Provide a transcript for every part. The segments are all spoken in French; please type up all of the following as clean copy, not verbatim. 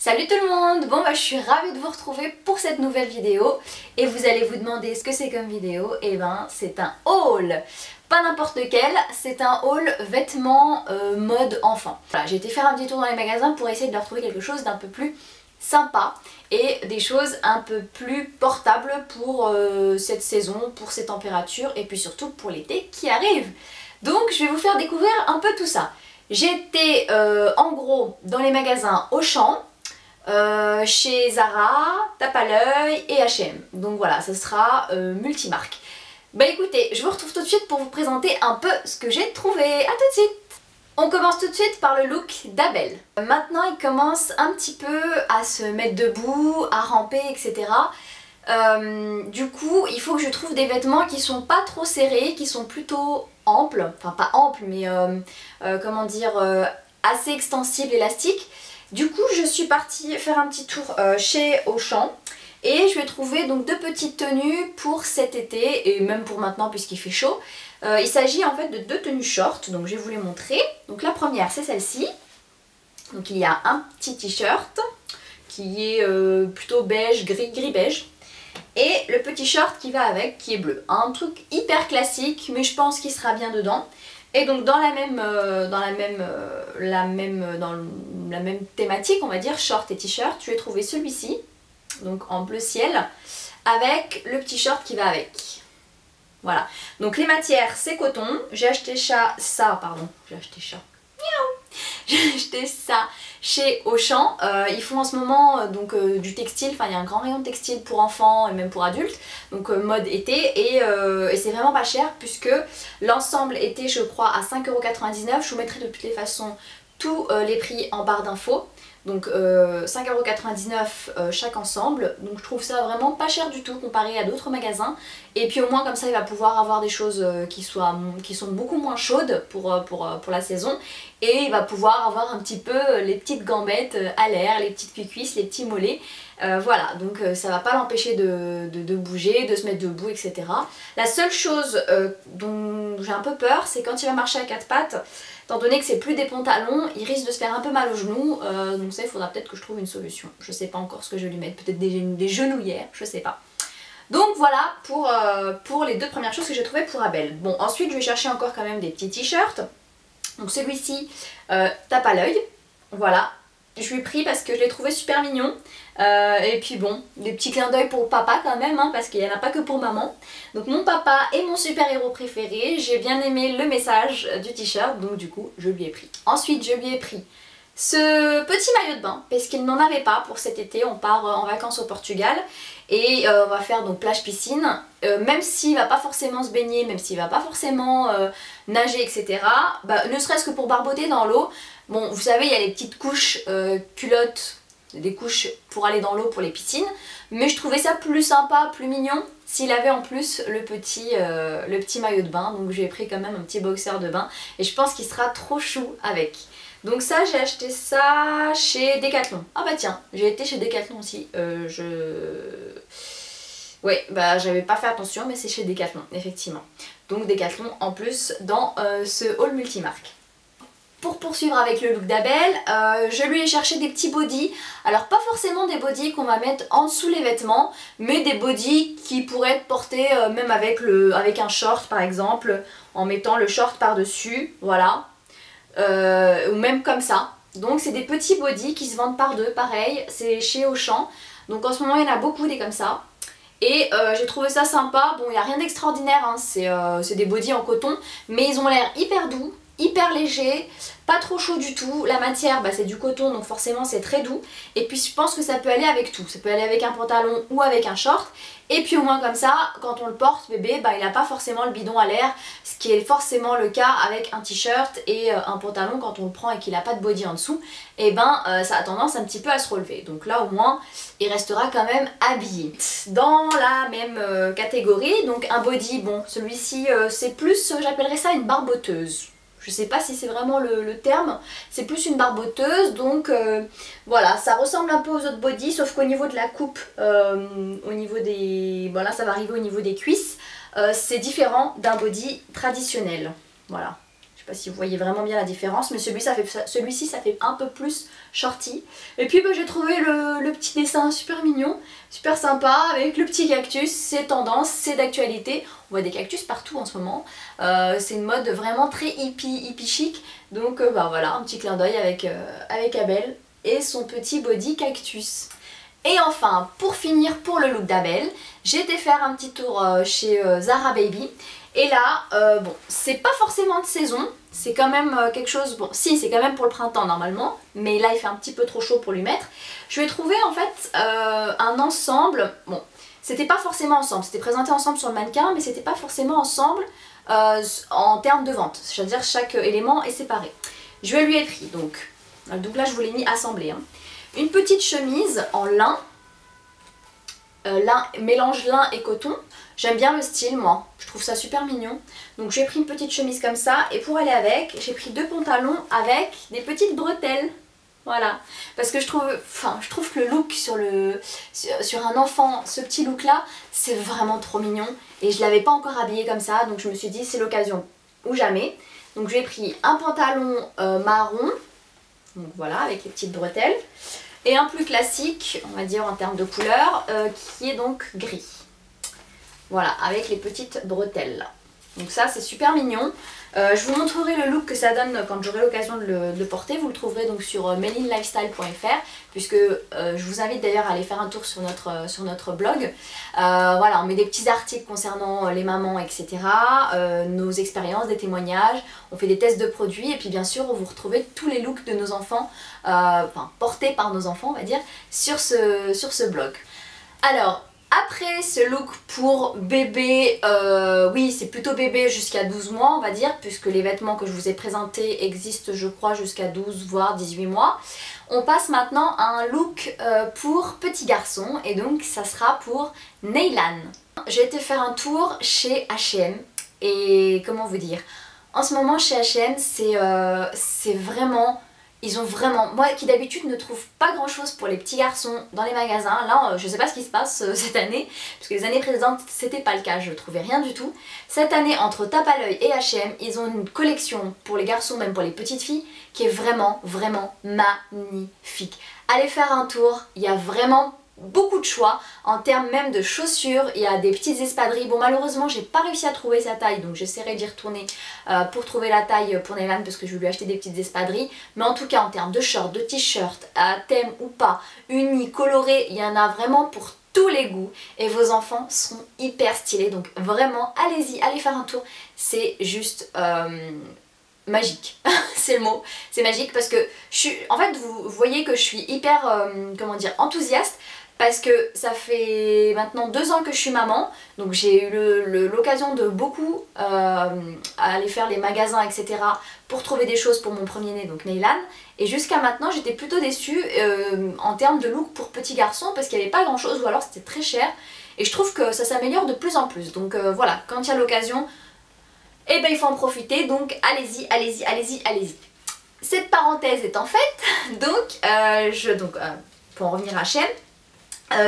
Salut tout le monde! Bon bah je suis ravie de vous retrouver pour cette nouvelle vidéo et vous allez vous demander ce que c'est comme vidéo. Et ben c'est un haul! Pas n'importe lequel, c'est un haul vêtements mode enfant. Voilà, j'ai été faire un petit tour dans les magasins pour essayer de leur trouver quelque chose d'un peu plus sympa et des choses un peu plus portables pour cette saison, pour ces températures et puis surtout pour l'été qui arrive. Donc je vais vous faire découvrir un peu tout ça. J'étais en gros dans les magasins Auchan, chez Zara, Tape à l'œil et H&M. Donc voilà, ce sera multimarque. Bah écoutez, je vous retrouve tout de suite pour vous présenter un peu ce que j'ai trouvé. A tout de suite! On commence tout de suite par le look d'Abel. Maintenant il commence un petit peu à se mettre debout, à ramper, etc. Du coup il faut que je trouve des vêtements qui sont pas trop serrés, qui sont plutôt amples, enfin pas amples mais comment dire, assez extensibles, élastiques. Du coup je suis partie faire un petit tour chez Auchan et je vais trouver donc deux petites tenues pour cet été et même pour maintenant puisqu'il fait chaud. Il s'agit en fait de deux tenues short, donc je vais vous les montrer. Donc la première c'est celle-ci. Donc il y a un petit t-shirt qui est plutôt beige, gris-beige. Et le petit short qui va avec qui est bleu. Un truc hyper classique mais je pense qu'il sera bien dedans. Et donc dans la même thématique, on va dire, short et t-shirt, je vais trouver celui-ci, donc en bleu ciel, avec le petit short qui va avec. Voilà, donc les matières c'est coton, j'ai acheté ça chez Auchan. Ils font en ce moment du textile, enfin il y a un grand rayon de textile pour enfants et même pour adultes, donc mode été, et c'est vraiment pas cher puisque l'ensemble était je crois à 5,99 €. Je vous mettrai de toutes les façons tous les prix en barre d'infos. Donc 5,99 € chaque ensemble, donc je trouve ça vraiment pas cher du tout comparé à d'autres magasins. Et puis au moins comme ça il va pouvoir avoir des choses qui sont beaucoup moins chaudes pour la saison. Et il va pouvoir avoir un petit peu les petites gambettes à l'air, les petites cuisses, les petits mollets. Voilà, donc ça va pas l'empêcher de bouger, de se mettre debout, etc. La seule chose dont j'ai un peu peur, c'est quand il va marcher à quatre pattes. Étant donné que c'est plus des pantalons, il risque de se faire un peu mal aux genoux, donc ça il faudra peut-être que je trouve une solution. Je sais pas encore ce que je vais lui mettre, peut-être des genouillères, je sais pas. Donc voilà pour les deux premières choses que j'ai trouvées pour Abel. Bon, ensuite je vais chercher encore quand même des petits t-shirts. Donc celui-ci, Tape à l'œil, voilà. Je lui ai pris parce que je l'ai trouvé super mignon. Et puis bon, des petits clins d'œil pour papa quand même, hein, parce qu'il n'y en a pas que pour maman. Donc mon papa est mon super héros préféré, j'ai bien aimé le message du t-shirt, donc du coup je lui ai pris. Ensuite je lui ai pris ce petit maillot de bain, parce qu'il n'en avait pas pour cet été. On part en vacances au Portugal et on va faire donc plage piscine. Même s'il va pas forcément se baigner, même s'il va pas forcément nager, etc. Bah, ne serait-ce que pour barboter dans l'eau. Bon, vous savez, il y a les petites couches culottes, des couches pour aller dans l'eau pour les piscines, mais je trouvais ça plus sympa, plus mignon s'il avait en plus le petit maillot de bain. Donc j'ai pris quand même un petit boxer de bain et je pense qu'il sera trop chou avec. Donc ça, j'ai acheté ça chez Decathlon. Ah bah tiens, j'ai été chez Decathlon aussi. Ouais, bah j'avais pas fait attention, mais c'est chez Decathlon, effectivement. Donc Decathlon en plus dans ce haul multimarque. Pour poursuivre avec le look d'Abel, je lui ai cherché des petits bodys. Alors pas forcément des bodys qu'on va mettre en dessous les vêtements, mais des bodys qui pourraient être portés même avec un short par exemple, en mettant le short par-dessus, voilà. Ou même comme ça. Donc c'est des petits bodys qui se vendent par deux, pareil, c'est chez Auchan. Donc en ce moment il y en a beaucoup des comme ça. Et j'ai trouvé ça sympa. Bon, il n'y a rien d'extraordinaire, hein. C'est des bodys en coton, mais ils ont l'air hyper doux, hyper léger, pas trop chaud du tout. La matière, bah, c'est du coton, donc forcément c'est très doux. Et puis je pense que ça peut aller avec tout. Ça peut aller avec un pantalon ou avec un short. Et puis au moins comme ça, quand on le porte, bébé, bah, il n'a pas forcément le bidon à l'air. Ce qui est forcément le cas avec un t-shirt et un pantalon quand on le prend et qu'il n'a pas de body en dessous. Et ben ça a tendance un petit peu à se relever. Donc là au moins, il restera quand même habillé. Dans la même catégorie, donc un body, bon celui-ci c'est plus, j'appellerais ça une barboteuse. Je sais pas si c'est vraiment le terme, c'est plus une barboteuse, donc voilà, ça ressemble un peu aux autres bodys, sauf qu'au niveau de la coupe, au niveau des... voilà, ça va arriver au niveau des cuisses, c'est différent d'un body traditionnel, voilà. Je sais pas si vous voyez vraiment bien la différence, mais celui-ci ça fait un peu plus shorty. Et puis bah, j'ai trouvé le petit dessin super mignon, super sympa, avec le petit cactus, c'est tendance, c'est d'actualité. On voit des cactus partout en ce moment. C'est une mode vraiment très hippie chic. Donc bah voilà, un petit clin d'œil avec Abel et son petit body cactus. Et enfin, pour finir pour le look d'Abel, j'ai été faire un petit tour chez Zara Baby. Et là, bon, c'est pas forcément de saison, c'est quand même quelque chose, bon si c'est quand même pour le printemps normalement, mais là il fait un petit peu trop chaud pour lui mettre. Je lui ai trouvé en fait un ensemble, bon, c'était pas forcément ensemble, c'était présenté ensemble sur le mannequin, mais c'était pas forcément ensemble en termes de vente, c'est-à-dire chaque élément est séparé. Je lui ai pris donc là je vous l'ai mis assemblé, hein. Une petite chemise en lin, mélange lin et coton. J'aime bien le style moi, je trouve ça super mignon. Donc j'ai pris une petite chemise comme ça et pour aller avec, j'ai pris 2 pantalons avec des petites bretelles. Voilà, parce que je trouve que le look sur un enfant, ce petit look là, c'est vraiment trop mignon. Et je l'avais pas encore habillé comme ça, donc je me suis dit c'est l'occasion ou jamais. Donc j'ai pris un pantalon marron, donc voilà, avec les petites bretelles. Et un plus classique, on va dire en termes de couleur, qui est donc gris. Voilà, avec les petites bretelles. Donc ça c'est super mignon. Je vous montrerai le look que ça donne quand j'aurai l'occasion de le porter. Vous le trouverez donc sur melinlifestyle.fr, puisque je vous invite d'ailleurs à aller faire un tour sur notre blog. Voilà, on met des petits articles concernant les mamans, etc. Nos expériences, des témoignages, on fait des tests de produits et puis bien sûr vous retrouvez tous les looks de nos enfants, enfin portés par nos enfants on va dire, sur ce blog. Alors, après ce look pour bébé, oui c'est plutôt bébé jusqu'à 12 mois on va dire, puisque les vêtements que je vous ai présentés existent je crois jusqu'à 12 voire 18 mois. On passe maintenant à un look pour petit garçon et donc ça sera pour Neylan. J'ai été faire un tour chez H&M et comment vous dire, en ce moment chez H&M c'est vraiment... Ils ont vraiment, moi qui d'habitude ne trouve pas grand chose pour les petits garçons dans les magasins, là je sais pas ce qui se passe cette année, parce que les années précédentes c'était pas le cas, je trouvais rien du tout. Cette année entre Tape à l'œil et H&M, ils ont une collection pour les garçons, même pour les petites filles, qui est vraiment magnifique. Allez faire un tour, il y a vraiment beaucoup de choix en termes même de chaussures. Il y a des petites espadrilles. Bon malheureusement j'ai pas réussi à trouver sa taille, donc j'essaierai d'y retourner pour trouver la taille pour Neylan, parce que je vais lui acheter des petites espadrilles. Mais en tout cas en termes de shorts, de t-shirts, à thème ou pas, unis, colorés, il y en a vraiment pour tous les goûts et vos enfants seront hyper stylés. Donc vraiment allez-y, allez faire un tour, c'est juste... magique, c'est le mot, c'est magique parce que en fait vous voyez que je suis hyper comment dire, enthousiaste, parce que ça fait maintenant 2 ans que je suis maman, donc j'ai eu l'occasion de beaucoup aller faire les magasins etc pour trouver des choses pour mon premier-né, donc Neylan, et jusqu'à maintenant j'étais plutôt déçue en termes de look pour petit garçon parce qu'il n'y avait pas grand chose ou alors c'était très cher, et je trouve que ça s'améliore de plus en plus, donc voilà, quand il y a l'occasion, et ben il faut en profiter, donc allez-y, allez-y, allez-y, allez-y. Cette parenthèse étant faite, donc, pour en revenir à H&M,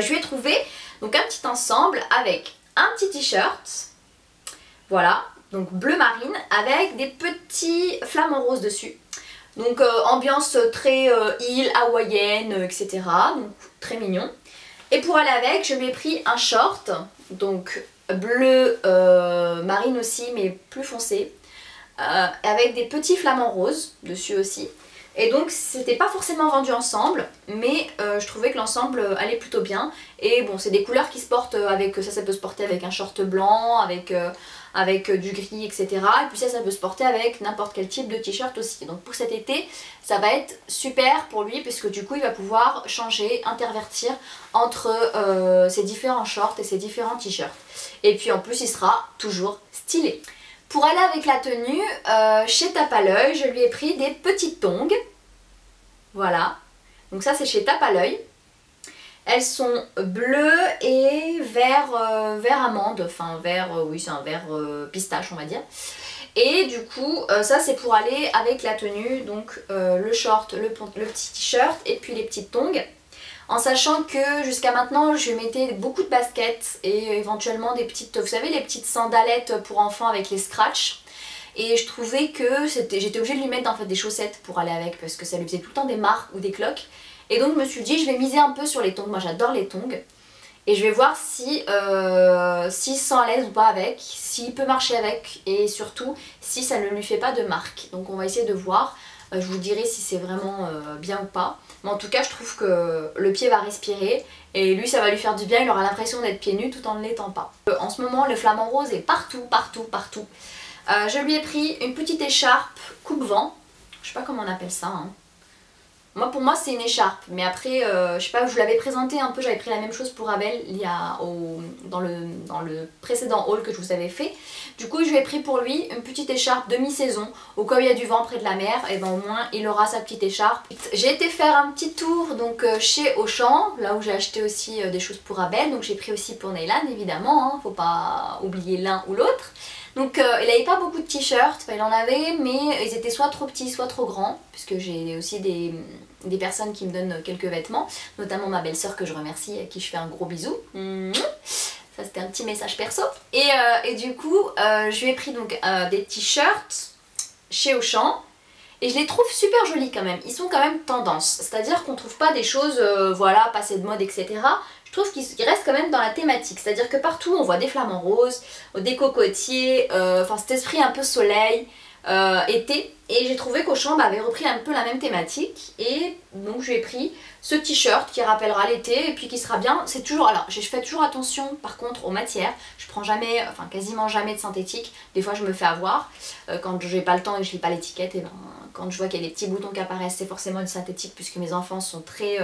je lui ai trouvé donc un petit ensemble avec un petit t-shirt, voilà, donc bleu marine, avec des petits flamants roses dessus. Donc ambiance très île, hawaïenne, etc. Donc très mignon. Et pour aller avec, je lui ai pris un short, donc bleu marine aussi, mais plus foncé, avec des petits flamants roses dessus aussi. Et donc c'était pas forcément vendu ensemble, mais je trouvais que l'ensemble allait plutôt bien. Et bon, c'est des couleurs qui se portent avec, ça peut se porter avec un short blanc, avec du gris, etc. Et puis ça peut se porter avec n'importe quel type de t-shirt aussi. Donc pour cet été, ça va être super pour lui, puisque du coup il va pouvoir changer, intervertir entre ses différents shorts et ses différents t-shirts. Et puis en plus il sera toujours stylé. Pour aller avec la tenue, chez Tape à l'œil, je lui ai pris des petites tongs. Voilà. Donc ça c'est chez Tape à l'œil. Elles sont bleues et vert amande. Enfin vert, oui c'est un vert pistache on va dire. Et du coup ça c'est pour aller avec la tenue. Donc le short, le petit t-shirt et puis les petites tongs. En sachant que jusqu'à maintenant je mettais beaucoup de baskets et éventuellement des petites, vous savez les petites sandalettes pour enfants avec les scratchs. et je trouvais que j'étais obligée de lui mettre en fait des chaussettes pour aller avec parce que ça lui faisait tout le temps des marques ou des cloques. Et donc je me suis dit je vais miser un peu sur les tongs, moi j'adore les tongs. Et je vais voir si s'il se sent à l'aise ou pas avec, s'il peut marcher avec et surtout si ça ne lui fait pas de marque. Donc on va essayer de voir, je vous dirai si c'est vraiment bien ou pas. Mais en tout cas je trouve que le pied va respirer et lui ça va lui faire du bien, il aura l'impression d'être pieds nus tout en ne l'étant pas. En ce moment le flamant rose est partout, partout, partout. Je lui ai pris une petite écharpe coupe-vent, je sais pas comment on appelle ça hein. Moi pour moi c'est une écharpe, mais après je sais pas, je vous l'avais présenté un peu, j'avais pris la même chose pour Abel dans le précédent haul que je vous avais fait. Du coup je lui ai pris pour lui une petite écharpe demi-saison, au cas où il y a du vent près de la mer, et ben au moins il aura sa petite écharpe. J'ai été faire un petit tour donc chez Auchan, là où j'ai acheté aussi des choses pour Abel, donc j'ai pris aussi pour Neylan évidemment, hein, faut pas oublier l'un ou l'autre. Donc il n'avait pas beaucoup de t-shirts, enfin, il en avait mais ils étaient soit trop petits soit trop grands, puisque j'ai aussi des personnes qui me donnent quelques vêtements, notamment ma belle-sœur que je remercie, à qui je fais un gros bisou. Ça c'était un petit message perso. Et du coup je lui ai pris donc des t-shirts chez Auchan. Et je les trouve super jolis quand même, ils sont quand même tendance, c'est-à-dire qu'on trouve pas des choses, voilà, passées de mode, etc. Je trouve qu'ils restent quand même dans la thématique, c'est-à-dire que partout on voit des flamants roses, des cocotiers, enfin cet esprit un peu soleil, été. Et j'ai trouvé qu'Auchan avait repris un peu la même thématique et donc je lui ai pris ce t-shirt qui rappellera l'été et puis qui sera bien. C'est toujours, alors je fais toujours attention par contre aux matières, je prends jamais, enfin quasiment jamais de synthétique, des fois je me fais avoir, quand j'ai pas le temps et que je lis pas l'étiquette, et ben quand je vois qu'il y a des petits boutons qui apparaissent c'est forcément une synthétique puisque mes enfants sont très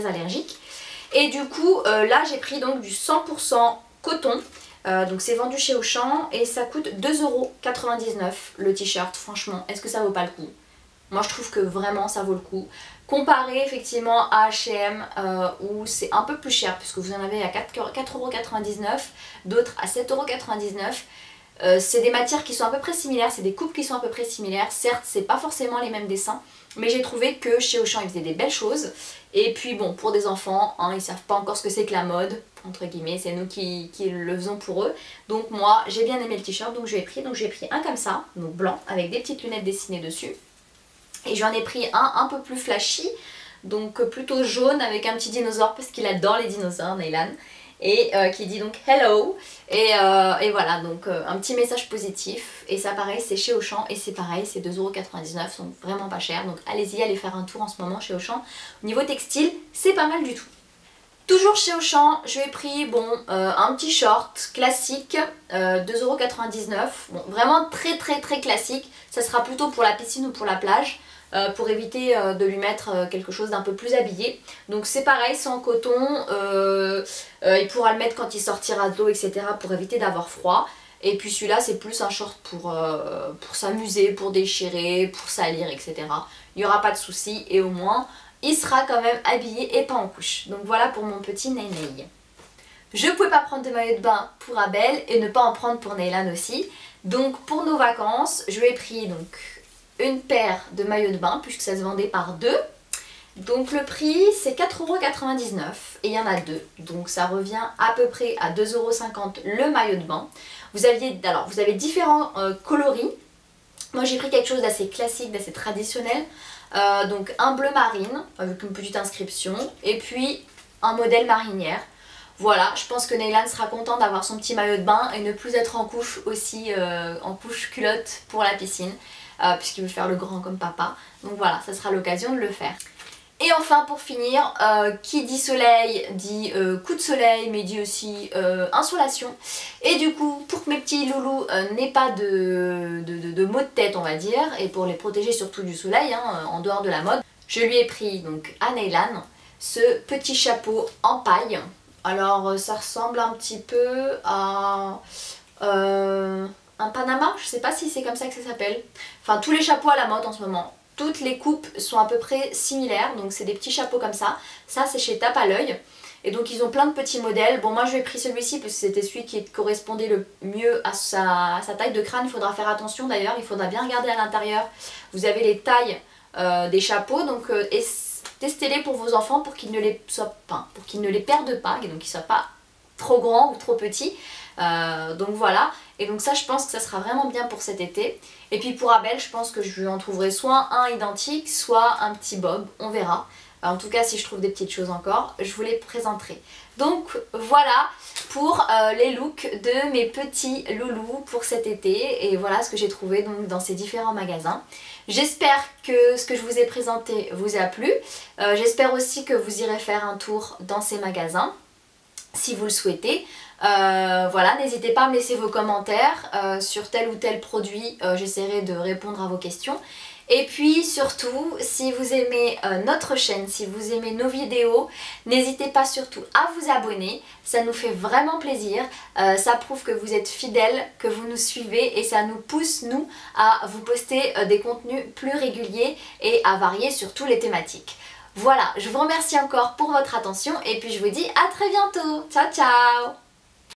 allergiques. Et du coup là j'ai pris donc du 100% coton. Donc c'est vendu chez Auchan et ça coûte 2,99€ le t-shirt. Franchement, est-ce que ça vaut pas le coup? Moi je trouve que vraiment ça vaut le coup. Comparé effectivement à H&M où c'est un peu plus cher puisque vous en avez à 4,99€, d'autres à 7,99€. C'est des matières qui sont à peu près similaires, c'est des coupes qui sont à peu près similaires. Certes c'est pas forcément les mêmes dessins, mais j'ai trouvé que chez Auchan ils faisaient des belles choses. Et puis bon, pour des enfants, hein, ils savent pas encore ce que c'est que la mode, entre guillemets, c'est nous qui le faisons pour eux. Donc moi j'ai bien aimé le t-shirt, donc je l'ai pris. Donc j'ai pris un comme ça, donc blanc, avec des petites lunettes dessinées dessus. Et j'en ai pris un peu plus flashy, donc plutôt jaune avec un petit dinosaure parce qu'il adore les dinosaures, Neylan. Et qui dit donc hello, et voilà, donc un petit message positif. Et ça pareil c'est chez Auchan et c'est pareil, c'est 2,99€, donc vraiment pas cher. Donc allez-y, allez faire un tour en ce moment chez Auchan. Au niveau textile c'est pas mal du tout. Toujours chez Auchan, je lui ai pris bon, un petit short classique, 2,99€, bon, vraiment très classique. Ça sera plutôt pour la piscine ou pour la plage. Pour éviter de lui mettre quelque chose d'un peu plus habillé. Donc c'est pareil, c'est en coton, il pourra le mettre quand il sortira de l'eau, etc. pour éviter d'avoir froid. Et puis celui-là c'est plus un short pour s'amuser, pour déchirer, pour salir, etc. Il n'y aura pas de souci et au moins il sera quand même habillé et pas en couche. Donc voilà pour mon petit Néné. Je ne pouvais pas prendre de maillot de bain pour Abel et ne pas en prendre pour Neylan aussi. Donc pour nos vacances, je lui ai pris donc une paire de maillots de bain puisque ça se vendait par deux. Donc le prix c'est 4,99€ et il y en a deux. Donc ça revient à peu près à 2,50€ le maillot de bain. Vous avez différents coloris. Moi j'ai pris quelque chose d'assez classique, d'assez traditionnel. Donc un bleu marine avec une petite inscription et puis un modèle marinière. Voilà, je pense que Neylan sera content d'avoir son petit maillot de bain et ne plus être en couche aussi, en couche culotte pour la piscine. Puisqu'il veut faire le grand comme papa. Donc voilà, ça sera l'occasion de le faire. Et enfin pour finir, qui dit soleil dit coup de soleil, mais dit aussi insolation. Et du coup, pour que mes petits loulous n'aient pas de maux de tête on va dire, et pour les protéger surtout du soleil, hein, en dehors de la mode, je lui ai pris donc à Neylan ce petit chapeau en paille. Alors ça ressemble un petit peu à un Panama, je sais pas si c'est comme ça que ça s'appelle. Enfin tous les chapeaux à la mode en ce moment. Toutes les coupes sont à peu près similaires, donc c'est des petits chapeaux comme ça. Ça c'est chez Tape à l'œil. Et donc ils ont plein de petits modèles. Bon moi je lui ai pris celui-ci parce que c'était celui qui correspondait le mieux à sa taille de crâne. Il faudra faire attention d'ailleurs, il faudra bien regarder à l'intérieur. Vous avez les tailles des chapeaux, donc testez-les pour vos enfants pour qu'ils ne les perdent pas et donc qu'ils ne soient pas trop grand ou trop petit. Donc voilà, et donc ça je pense que ça sera vraiment bien pour cet été. Et puis pour Abel, je pense que je lui en trouverai soit un identique, soit un petit bob, on verra. En tout cas, si je trouve des petites choses encore, je vous les présenterai. Donc voilà pour les looks de mes petits loulous pour cet été. Et voilà ce que j'ai trouvé donc dans ces différents magasins. J'espère que ce que je vous ai présenté vous a plu. J'espère aussi que vous irez faire un tour dans ces magasins si vous le souhaitez. Voilà, n'hésitez pas à me laisser vos commentaires sur tel ou tel produit, j'essaierai de répondre à vos questions. Et puis surtout, si vous aimez notre chaîne, si vous aimez nos vidéos, n'hésitez pas surtout à vous abonner, ça nous fait vraiment plaisir, ça prouve que vous êtes fidèles, que vous nous suivez et ça nous pousse, nous, à vous poster des contenus plus réguliers et à varier sur toutes les thématiques. Voilà, je vous remercie encore pour votre attention et puis je vous dis à très bientôt. Ciao ciao!